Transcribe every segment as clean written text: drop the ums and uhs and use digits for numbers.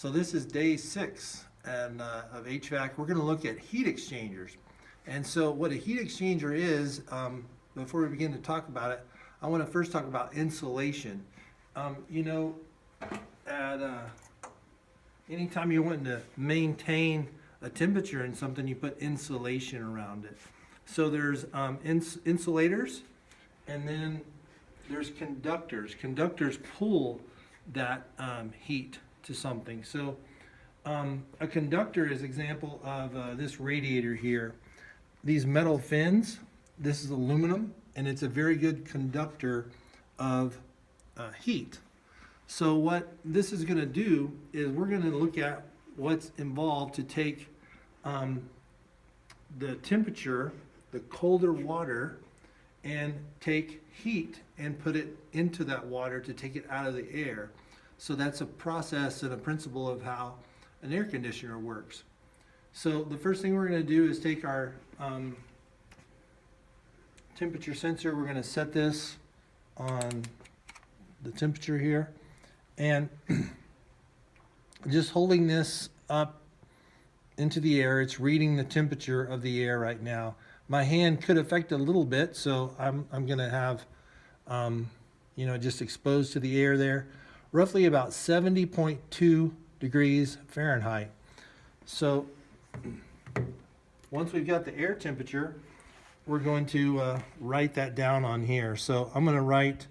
So this is day 6 of HVAC. We're going to look at heat exchangers. And so what a heat exchanger is, before we begin to talk about it, I want to first talk about insulation. Anytime you're wanting to maintain a temperature in something, you put insulation around it. So there's insulators, and then there's conductors. Conductors pull that heat to something. So a conductor is an example of this radiator here. These metal fins, this is aluminum, and it's a very good conductor of heat. So what this is going to do is we're going to look at what's involved to take the temperature, the colder water, and take heat and put it into that water to take it out of the air. So that's a process and a principle of how an air conditioner works. So the first thing we're going to do is take our temperature sensor. We're going to set this on the temperature here, and just holding this up into the air, it's reading the temperature of the air right now. My hand could affect it a little bit, so I'm going to have just exposed to the air there, roughly about 70.2 degrees Fahrenheit. So once we've got the air temperature, we're going to write that down on here. So I'm going to write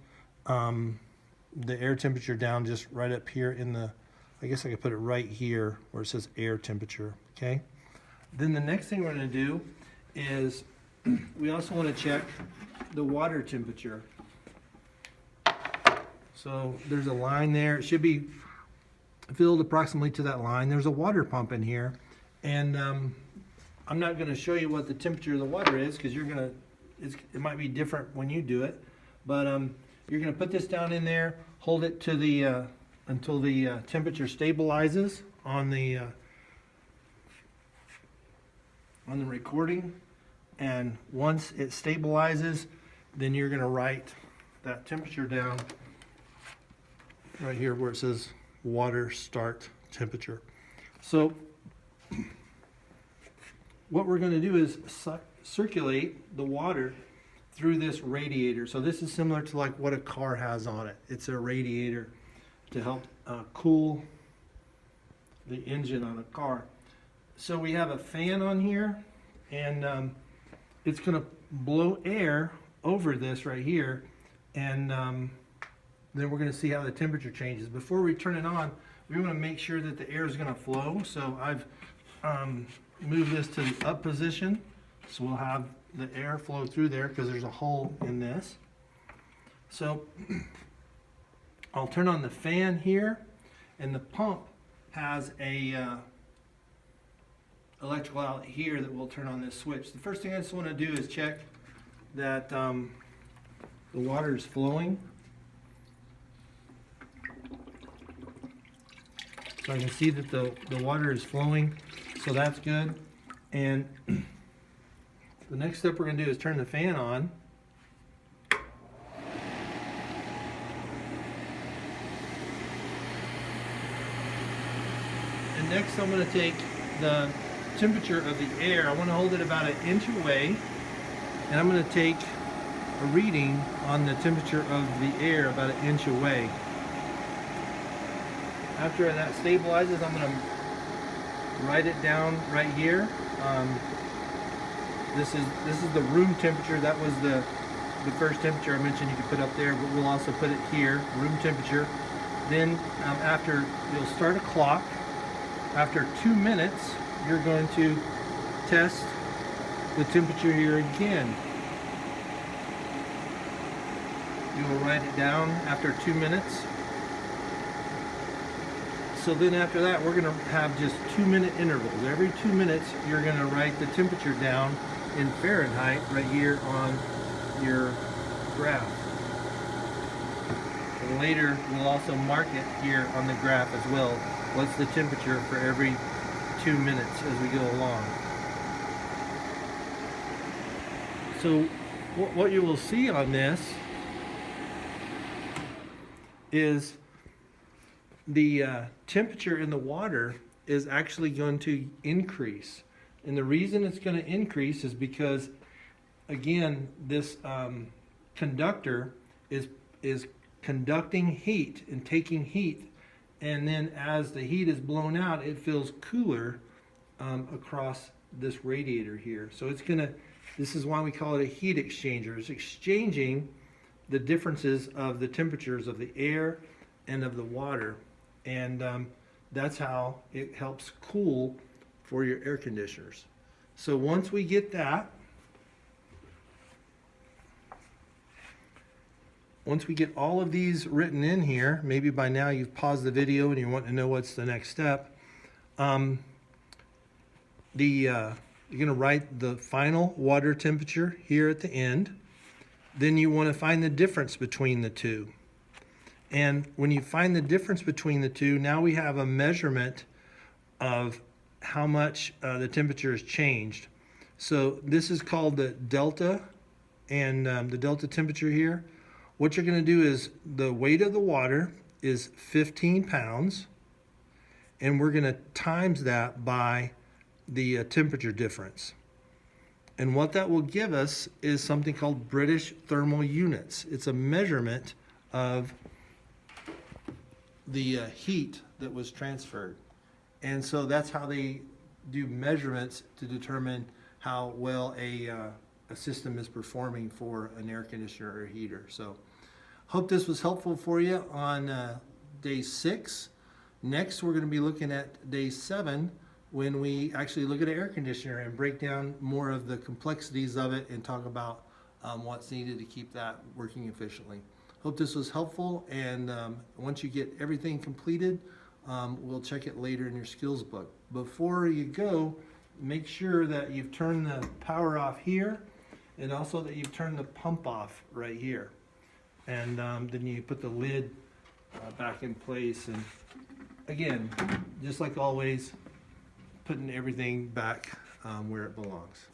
the air temperature down just right up here in the, I guess I could put it right here where it says air temperature, okay? Then the next thing we're going to do is we also want to check the water temperature. So there's a line there. It should be filled approximately to that line. There's a water pump in here, and I'm not going to show you what the temperature of the water is because it might be different when you do it, but you're going to put this down in there, hold it to the until the temperature stabilizes on the recording, and once it stabilizes, then you're going to write that temperature down right here where it says water start temperature. So what we're going to do is circulate the water through this radiator. So this is similar to like what a car has on it. It's a radiator to help cool the engine on a car. So we have a fan on here, and it's going to blow air over this right here, and then we're going to see how the temperature changes. Before we turn it on, we want to make sure that the air is going to flow. So I've moved this to the up position, so we'll have the air flow through there because there's a hole in this. So I'll turn on the fan here, and the pump has a electrical outlet here that will turn on this switch. The first thing I just want to do is check that the water is flowing. So I can see that the water is flowing, so that's good. And the next step we're going to do is turn the fan on. And next I'm going to take the temperature of the air. I want to hold it about 1 inch away, and I'm going to take a reading on the temperature of the air about 1 inch away. After that stabilizes, I'm going to write it down right here. This is the room temperature. That was the first temperature I mentioned you could put up there, but we'll also put it here, room temperature. Then after, you'll start a clock. After 2 minutes, you're going to test the temperature here again. You will write it down after 2 minutes. So then after that, we're going to have just 2-minute intervals. Every 2 minutes, you're going to write the temperature down in Fahrenheit right here on your graph. And later, we'll also mark it here on the graph as well. What's the temperature for every 2 minutes as we go along. So what you will see on this is the temperature in the water is actually going to increase. And the reason it's going to increase is because, again, this conductor is conducting heat and taking heat, and then as the heat is blown out, it feels cooler across this radiator here. So it's gonna, this is why we call it a heat exchanger. It's exchanging the differences of the temperatures of the air and of the water, and that's how it helps cool for your air conditioners. So once we get that, once we get all of these written in here, maybe by now you've paused the video and you want to know what's the next step. You're going to write the final water temperature here at the end. Then you want to find the difference between the two. And when you find the difference between the two, now we have a measurement of how much the temperature has changed. So this is called the delta, and the delta temperature here. What you're going to do is the weight of the water is 15 pounds, and we're going to times that by the temperature difference. And what that will give us is something called British thermal units. It's a measurement of the heat that was transferred. And so that's how they do measurements to determine how well a system is performing for an air conditioner or heater. So hope this was helpful for you on day 6. Next, we're going to be looking at day 7 when we actually look at an air conditioner and break down more of the complexities of it and talk about what's needed to keep that working efficiently. Hope this was helpful, and once you get everything completed, we'll check it later in your skills book. Before you go, make sure that you've turned the power off here, and also that you've turned the pump off right here. And then you put the lid back in place, and again, just like always, putting everything back where it belongs.